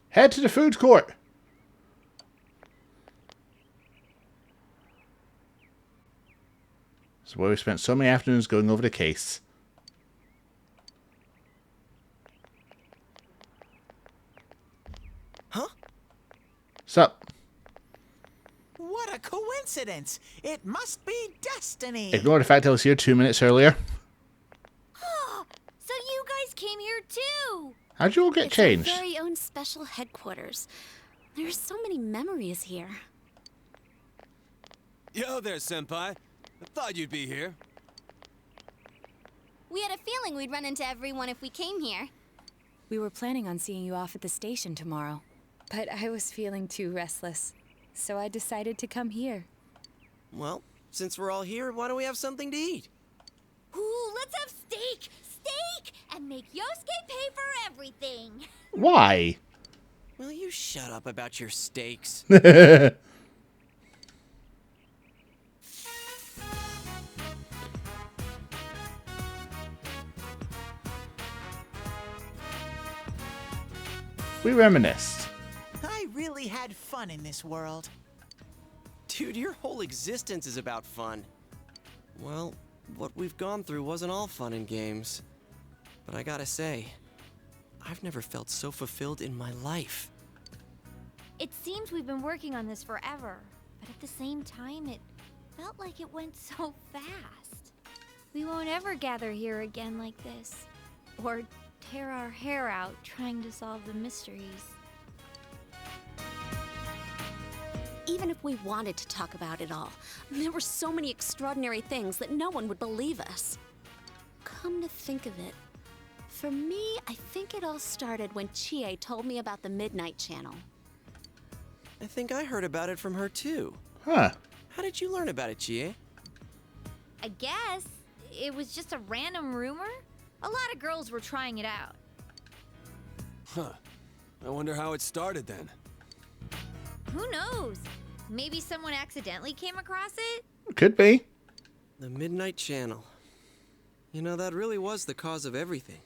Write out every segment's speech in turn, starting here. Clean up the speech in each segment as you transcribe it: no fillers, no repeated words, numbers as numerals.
Head to the food court. It's where we spent so many afternoons going over the case. Huh? Sup? What a coincidence! It must be destiny! Ignore the fact I was here 2 minutes earlier. Oh, so you guys came here too! How'd you all get changed? It's our very own special headquarters. There's so many memories here. Yo there, Senpai. I thought you'd be here. We had a feeling we'd run into everyone if we came here. We were planning on seeing you off at the station tomorrow, but I was feeling too restless, so I decided to come here. Well, since we're all here, why don't we have something to eat? Ooh, let's have steak! Steak! And make Yosuke pay for everything! Why? Will you shut up about your steaks? We reminisced. I really had fun in this world. Dude, your whole existence is about fun. Well, what we've gone through wasn't all fun and games. But I gotta say, I've never felt so fulfilled in my life. It seems we've been working on this forever, but at the same time, it felt like it went so fast. We won't ever gather here again like this, or tear our hair out trying to solve the mysteries. Even if we wanted to talk about it all, there were so many extraordinary things that no one would believe us. Come to think of it, for me, I think it all started when Chie told me about the Midnight Channel. I think I heard about it from her too. Huh. How did you learn about it, Chie? I guess it was just a random rumor. A lot of girls were trying it out. Huh. I wonder how it started then. Who knows? Maybe someone accidentally came across it? Could be. The Midnight Channel. You know, that really was the cause of everything.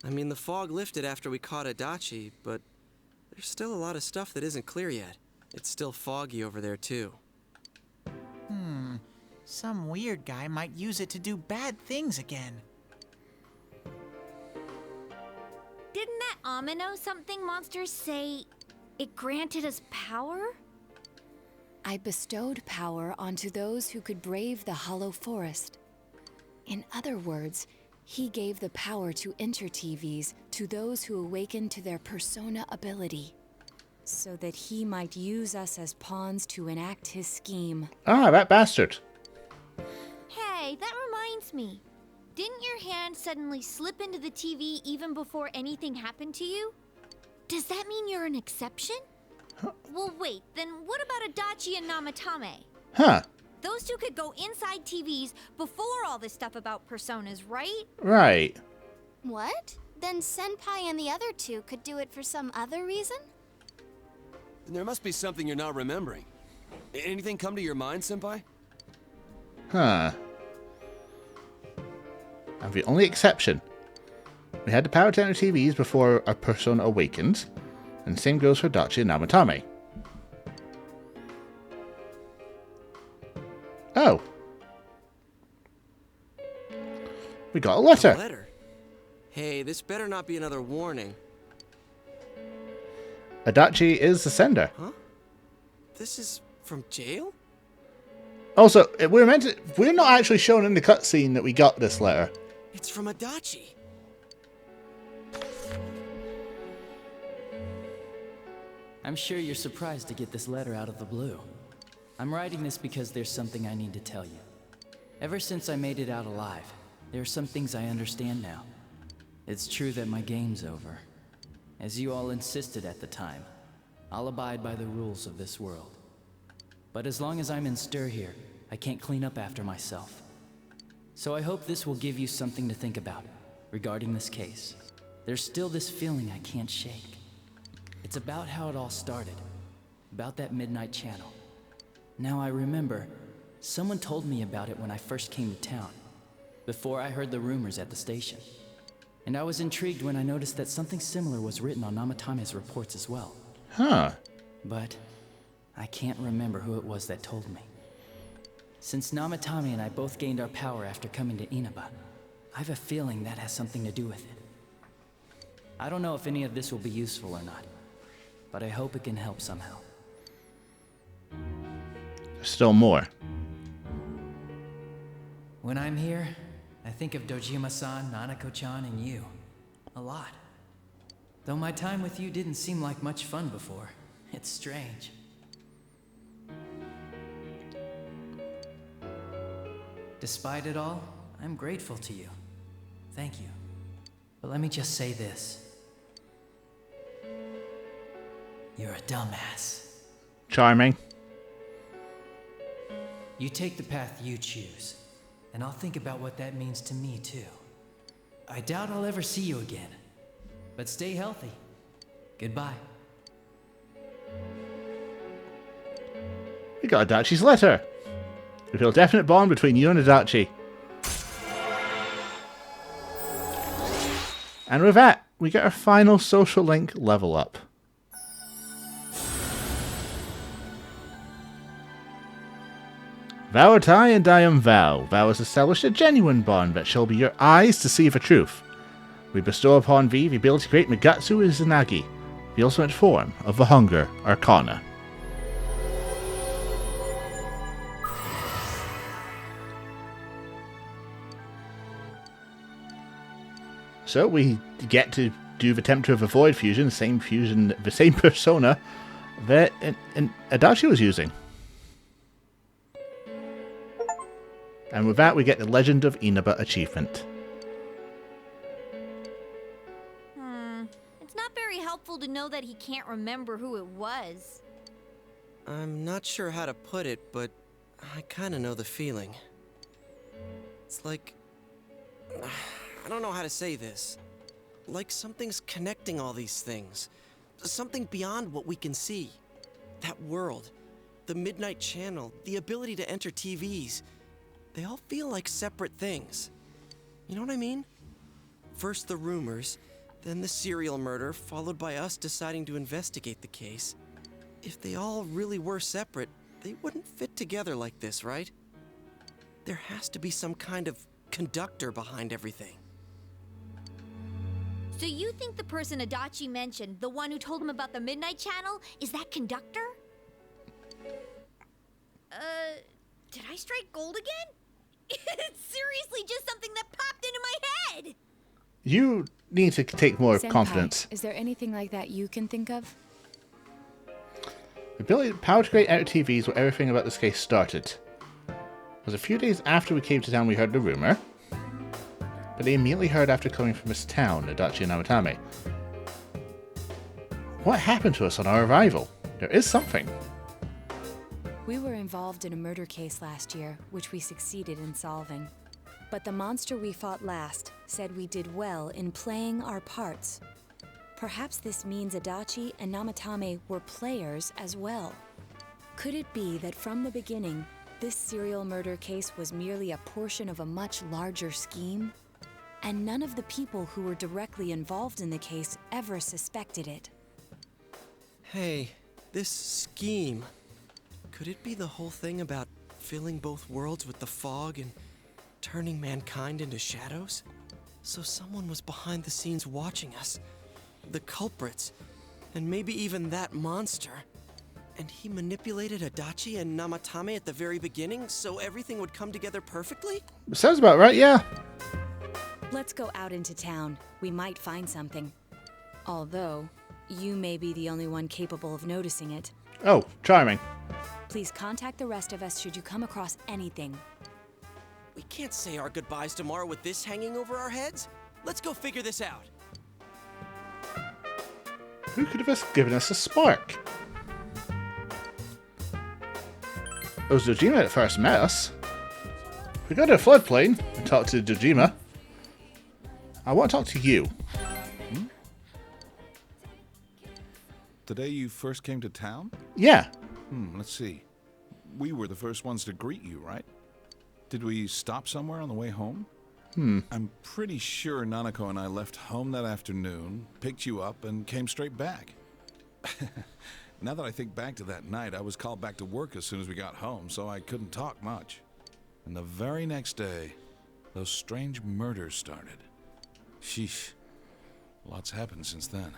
I mean, the fog lifted after we caught Adachi, but there's still a lot of stuff that isn't clear yet. It's still foggy over there, too. Some weird guy might use it to do bad things again. Didn't that Amino something monster say it granted us power? I bestowed power onto those who could brave the Hollow Forest. In other words, he gave the power to enter-TVs to those who awakened to their persona ability, so that he might use us as pawns to enact his scheme. Ah, that bastard. Hey, that reminds me. Didn't your hand suddenly slip into the TV even before anything happened to you? Does that mean you're an exception? Well, wait, then what about Adachi and Namatame? Huh. Those two could go inside TVs before all this stuff about personas, right? Right. What? Then Senpai and the other two could do it for some other reason? There must be something you're not remembering. Anything come to your mind, Senpai? Huh. And the only exception. We had the power to enter TVs before our persona awakened. And the same goes for Adachi and Namatame. Oh. We got a letter. A letter? Hey, this better not be another warning. Adachi is the sender. Huh? This is from jail? Also, we're not actually shown in the cutscene that we got this letter. It's from Adachi. I'm sure you're surprised to get this letter out of the blue. I'm writing this because there's something I need to tell you. Ever since I made it out alive, there are some things I understand now. It's true that my game's over. As you all insisted at the time, I'll abide by the rules of this world. But as long as I'm in stir here, I can't clean up after myself. So I hope this will give you something to think about regarding this case. There's still this feeling I can't shake. It's about how it all started, about that Midnight Channel. Now I remember, someone told me about it when I first came to town, before I heard the rumors at the station. And I was intrigued when I noticed that something similar was written on Namatame's reports as well. Huh. But I can't remember who it was that told me. Since Namatame and I both gained our power after coming to Inaba, I have a feeling that has something to do with it. I don't know if any of this will be useful or not, but I hope it can help somehow. Still more. When I'm here, I think of Dojima-san, Nanako-chan, and you. A lot. Though my time with you didn't seem like much fun before. It's strange. Despite it all, I'm grateful to you. Thank you. But let me just say this. You're a dumbass. Charming. You take the path you choose, and I'll think about what that means to me, too. I doubt I'll ever see you again, but stay healthy. Goodbye. We got Adachi's letter. We feel a definite bond between you and Adachi. And with that, we get our final social link level up. Vaotai and Diam Vow. Vow has established a genuine bond that shall be your eyes to see the truth. We bestow upon thee the ability to create Megatsu Izanagi, the ultimate form of the Hunger Arcana. So we get to do the Tempter of the Void fusion, the same persona that Adachi was using. And with that, we get the Legend of Inaba achievement. It's not very helpful to know that he can't remember who it was. I'm not sure how to put it, but I kind of know the feeling. It's like... I don't know how to say this. Like something's connecting all these things. Something beyond what we can see. That world, the Midnight Channel, the ability to enter TVs. They all feel like separate things. You know what I mean? First the rumors, then the serial murder, followed by us deciding to investigate the case. If they all really were separate, they wouldn't fit together like this, right? There has to be some kind of conductor behind everything. So you think the person Adachi mentioned, the one who told him about the Midnight Channel, is that conductor? Did I strike gold again? It's seriously just something that popped into my head! You need to take more Senpai, confidence. is there anything like that you can think of? The ability power to create outer TVs where everything about this case started. It was a few days after we came to town we heard the rumor, but they immediately heard after coming from this town, Adachi and Namatame. What happened to us on our arrival? There is something. We were involved in a murder case last year, which we succeeded in solving. But the monster we fought last said we did well in playing our parts. Perhaps this means Adachi and Namatame were players as well. Could it be that from the beginning, this serial murder case was merely a portion of a much larger scheme? And none of the people who were directly involved in the case ever suspected it. Hey, this scheme. Could it be the whole thing about filling both worlds with the fog and turning mankind into shadows? So someone was behind the scenes watching us. The culprits. And maybe even that monster. And he manipulated Adachi and Namatame at the very beginning so everything would come together perfectly? Sounds about right, yeah. Let's go out into town. We might find something. Although, you may be the only one capable of noticing it. Oh, charming. Please contact the rest of us should you come across anything. We can't say our goodbyes tomorrow with this hanging over our heads. Let's go figure this out. Who could have given us a spark? It was Dojima that first met us. We go to a floodplain and talk to Dojima. I want to talk to you. The day you first came to town? Yeah. Let's see. We were the first ones to greet you, right? Did we stop somewhere on the way home? I'm pretty sure Nanako and I left home that afternoon, picked you up, and came straight back. Now that I think back to that night, I was called back to work as soon as we got home, so I couldn't talk much. And the very next day, those strange murders started. Sheesh. Lots happened since then.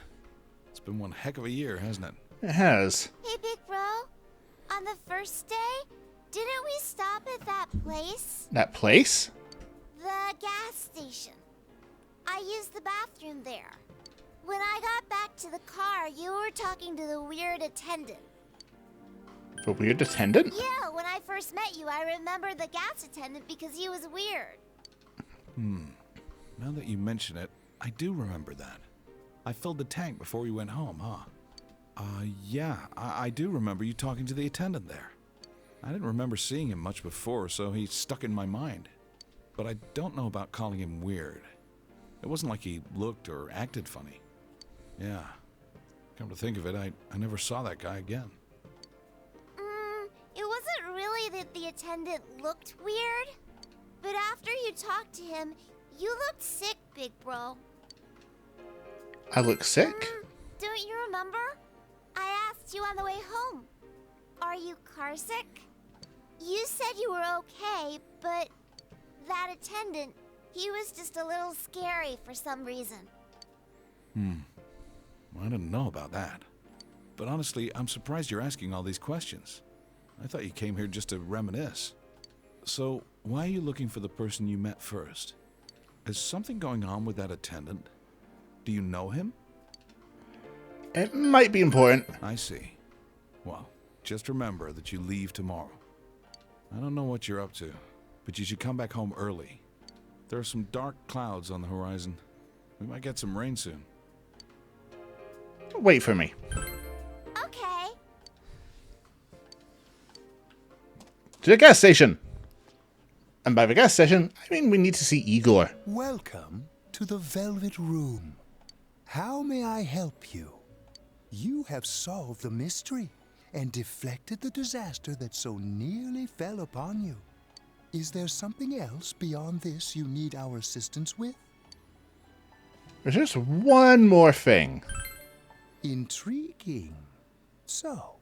It's been one heck of a year, hasn't it? It has. Hey, big bro. On the first day, didn't we stop at that place? That place? The gas station. I used the bathroom there. When I got back to the car, you were talking to the weird attendant. The weird attendant? Yeah, when I first met you, I remember the gas attendant because he was weird. Now that you mention it, I do remember that. I filled the tank before we went home, huh? Yeah, I do remember you talking to the attendant there. I didn't remember seeing him much before, so he stuck in my mind. But I don't know about calling him weird. It wasn't like he looked or acted funny. Yeah. Come to think of it, I never saw that guy again. It wasn't really that the attendant looked weird, but after you talked to him, you looked sick, big bro. I look sick? Don't you remember? I asked you on the way home. Are you car sick? You said you were okay, but that attendant, he was just a little scary for some reason. I didn't know about that. But honestly, I'm surprised you're asking all these questions. I thought you came here just to reminisce. So, why are you looking for the person you met first? Is something going on with that attendant? Do you know him? It might be important. I see. Well, just remember that you leave tomorrow. I don't know what you're up to, but you should come back home early. There are some dark clouds on the horizon. We might get some rain soon. Wait for me. Okay. To the gas station. And by the gas station, I mean we need to see Igor. Welcome to the Velvet Room. How may I help you? You have solved the mystery and deflected the disaster that so nearly fell upon you. Is there something else beyond this you need our assistance with? There's just one more thing. Intriguing. So,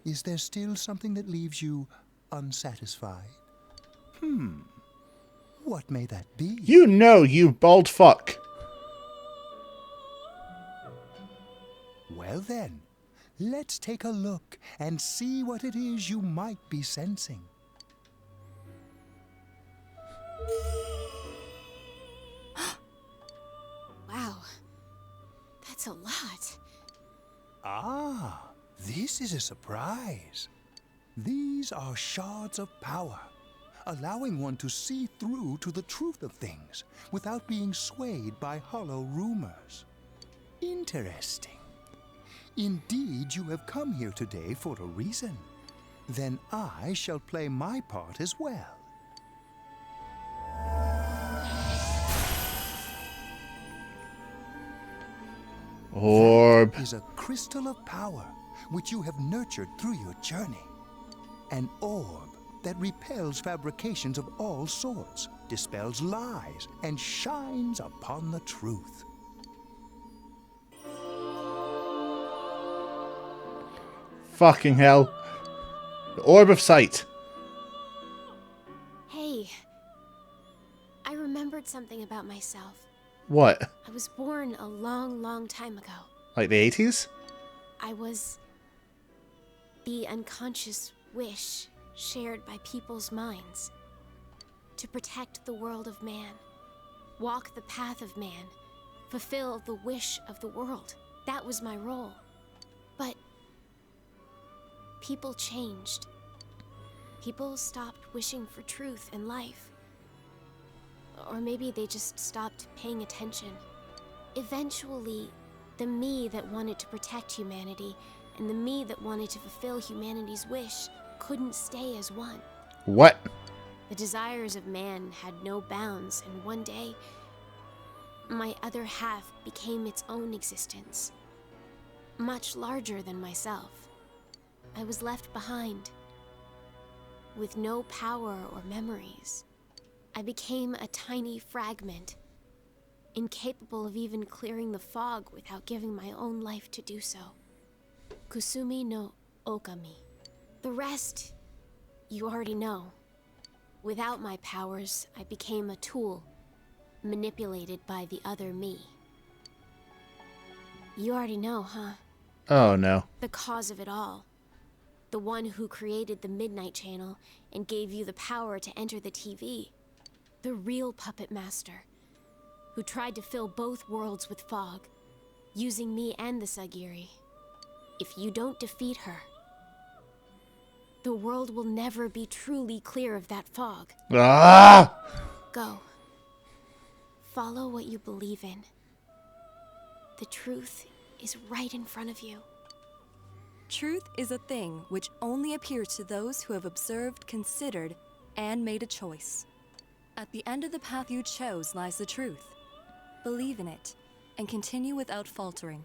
is there still something that leaves you unsatisfied? What may that be? You know, you bald fuck. Well then, let's take a look and see what it is you might be sensing. Wow. That's a lot. Ah, this is a surprise. These are shards of power, allowing one to see through to the truth of things without being swayed by hollow rumors. Interesting. Indeed, you have come here today for a reason. Then I shall play my part as well. Orb. Is a crystal of power which you have nurtured through your journey. An orb that repels fabrications of all sorts, dispels lies, and shines upon the truth. Fucking hell. The Orb of Sight. Hey, I remembered something about myself. What? I was born a long, long time ago. Like the 80s? I was the unconscious wish shared by people's minds. To protect the world of man, walk the path of man, fulfill the wish of the world. That was my role. But people changed. People stopped wishing for truth in life. Or maybe they just stopped paying attention. Eventually, the me that wanted to protect humanity and the me that wanted to fulfill humanity's wish couldn't stay as one. What? The desires of man had no bounds, and one day, my other half became its own existence, much larger than myself. I was left behind, with no power or memories. I became a tiny fragment, incapable of even clearing the fog without giving my own life to do so. Kusumi no Okami. The rest, you already know. Without my powers, I became a tool, manipulated by the other me. You already know, huh? Oh no. The cause of it all. The one who created the Midnight Channel and gave you the power to enter the TV. The real puppet master, who tried to fill both worlds with fog, using me and the Sagiri. If you don't defeat her, the world will never be truly clear of that fog. Ah! Go. Follow what you believe in. The truth is right in front of you. Truth is a thing which only appears to those who have observed, considered, and made a choice. At the end of the path you chose lies the truth. Believe in it, and continue without faltering.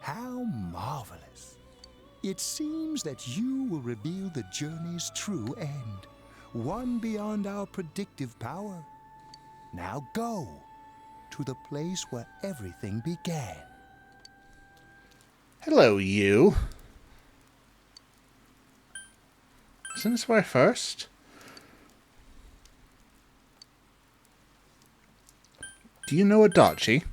How marvelous. It seems that you will reveal the journey's true end, one beyond our predictive power. Now go to the place where everything began. Hello, you. Isn't this where first? Do you know Adachi?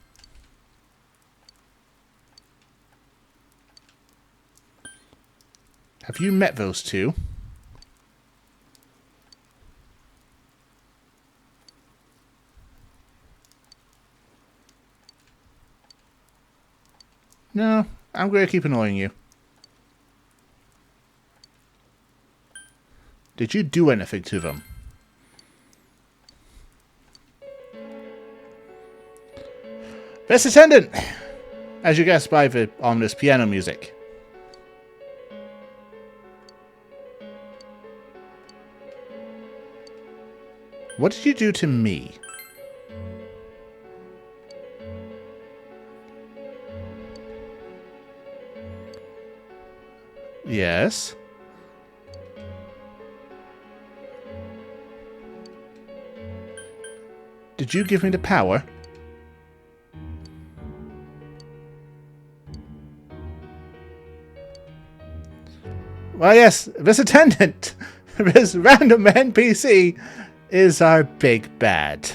Have you met those two? No, I'm going to keep annoying you. Did you do anything to them? Best attendant! As you guessed by the ominous piano music. What did you do to me? Yes. Did you give me the power? Well, yes, this attendant, this random NPC, is our big bad.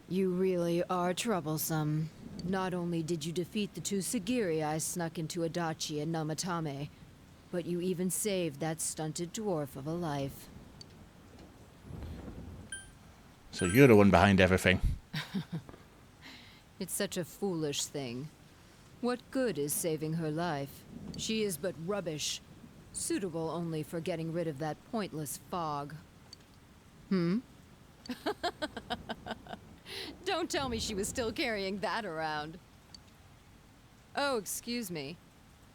You really are troublesome. Not only did you defeat the two Sagiri I snuck into Adachi and Namatame, but you even saved that stunted dwarf of a life. So you're the one behind everything. It's such a foolish thing. What good is saving her life? She is but rubbish, suitable only for getting rid of that pointless fog. Don't tell me she was still carrying that around. Oh, excuse me.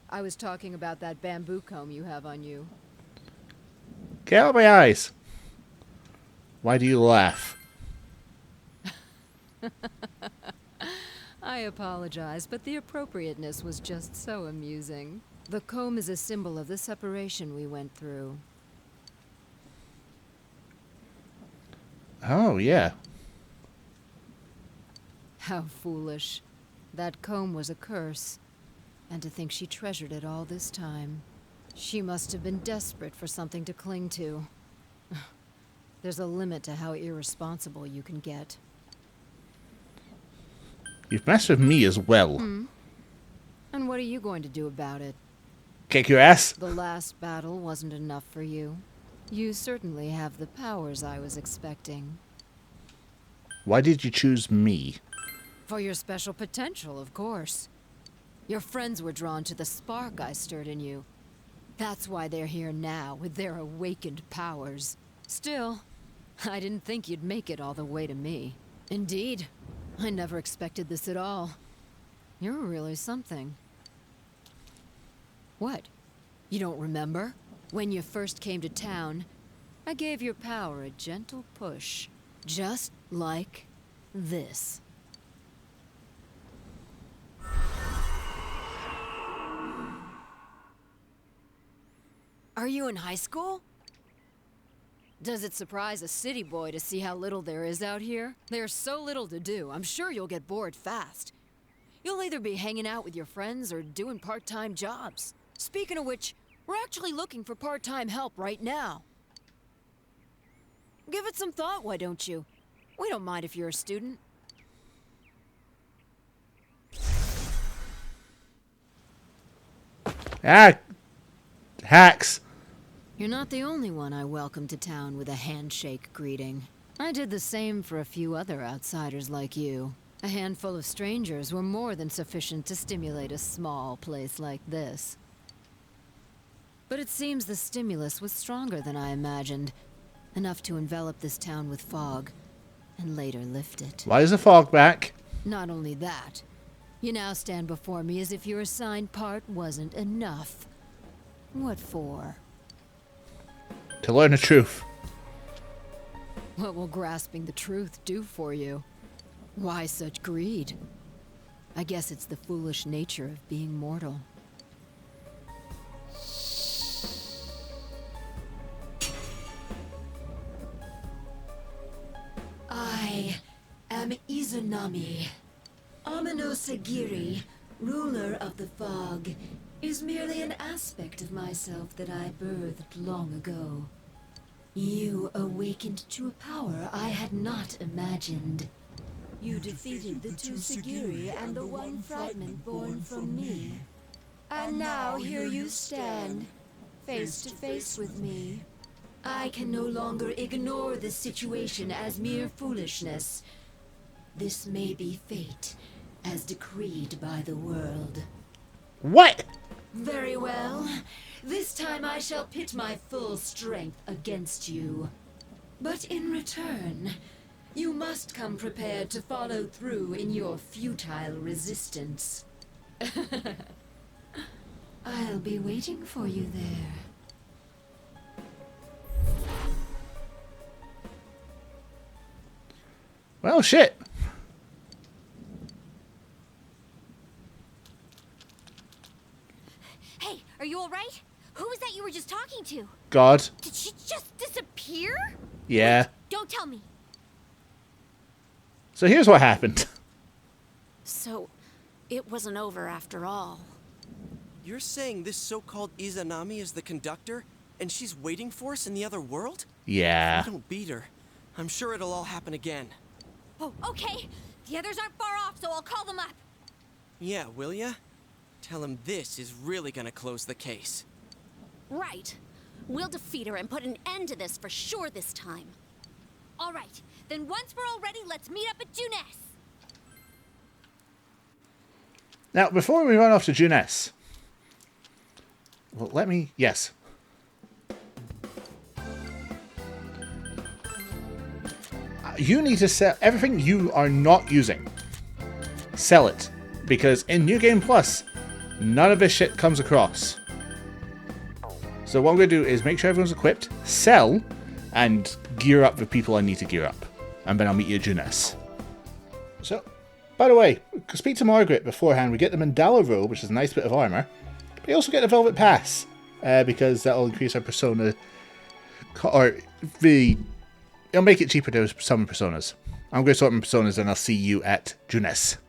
I was talking about that bamboo comb you have on you. Get out of my eyes. Why do you laugh? I apologize, but the appropriateness was just so amusing. The comb is a symbol of the separation we went through. Oh, yeah. How foolish. That comb was a curse. And to think she treasured it all this time. She must have been desperate for something to cling to. There's a limit to how irresponsible you can get. You've messed with me as well. And what are you going to do about it? Kick your ass. The last battle wasn't enough for you. You certainly have the powers I was expecting. Why did you choose me? For your special potential, of course. Your friends were drawn to the spark I stirred in you. That's why they're here now, with their awakened powers. Still, I didn't think you'd make it all the way to me. Indeed, I never expected this at all. You're really something. What? You don't remember? When you first came to town, I gave your power a gentle push. Just like this. Are you in high school? Does it surprise a city boy to see how little there is out here? There's so little to do, I'm sure you'll get bored fast. You'll either be hanging out with your friends or doing part-time jobs. Speaking of which, we're actually looking for part-time help right now. Give it some thought, why don't you? We don't mind if you're a student. Ah, hacks. You're not the only one I welcomed to town with a handshake greeting. I did the same for a few other outsiders like you. A handful of strangers were more than sufficient to stimulate a small place like this. But it seems the stimulus was stronger than I imagined. Enough to envelop this town with fog, and later lift it. Why is the fog back? Not only that, you now stand before me as if your assigned part wasn't enough. What for? To learn the truth. What will grasping the truth do for you? Why such greed? I guess it's the foolish nature of being mortal. I am Izanami. Amino Sagiri, ruler of the fog, is merely an aspect of myself that I birthed long ago. You awakened to a power I had not imagined. You defeated the two Sagiri and the one fragment born from me. And now here you stand, face to face with me. I can no longer ignore this situation as mere foolishness. This may be fate, as decreed by the world. What? Very well. This time I shall pit my full strength against you. But in return, you must come prepared to follow through in your futile resistance. I'll be waiting for you there. Well, shit. Hey, are you alright? Who was that you were just talking to? God. Did she just disappear? Yeah. Don't tell me. So here's what happened. So, it wasn't over after all. You're saying this so-called Izanami is the conductor, and she's waiting for us in the other world? Yeah. If we don't beat her, I'm sure it'll all happen again. Oh, okay. The others aren't far off, so I'll call them up. Yeah, will ya? Tell him this is really gonna close the case. Right. We'll defeat her and put an end to this for sure this time. All right. Then once we're all ready, let's meet up at Junes. Now, before we run off to Junes, well, let me... Yes. You need to sell everything you are not using. Sell it. Because in New Game Plus, none of this shit comes across. So what I'm going to do is make sure everyone's equipped, sell, and gear up the people I need to gear up. And then I'll meet you at Junes. So, by the way, speak to Margaret beforehand. We get the Mandala robe, which is a nice bit of armor. But you also get the Velvet Pass, because that'll increase our persona... Or the... It'll make it cheaper to summon personas. I'm going to sort my personas and I'll see you at Junes.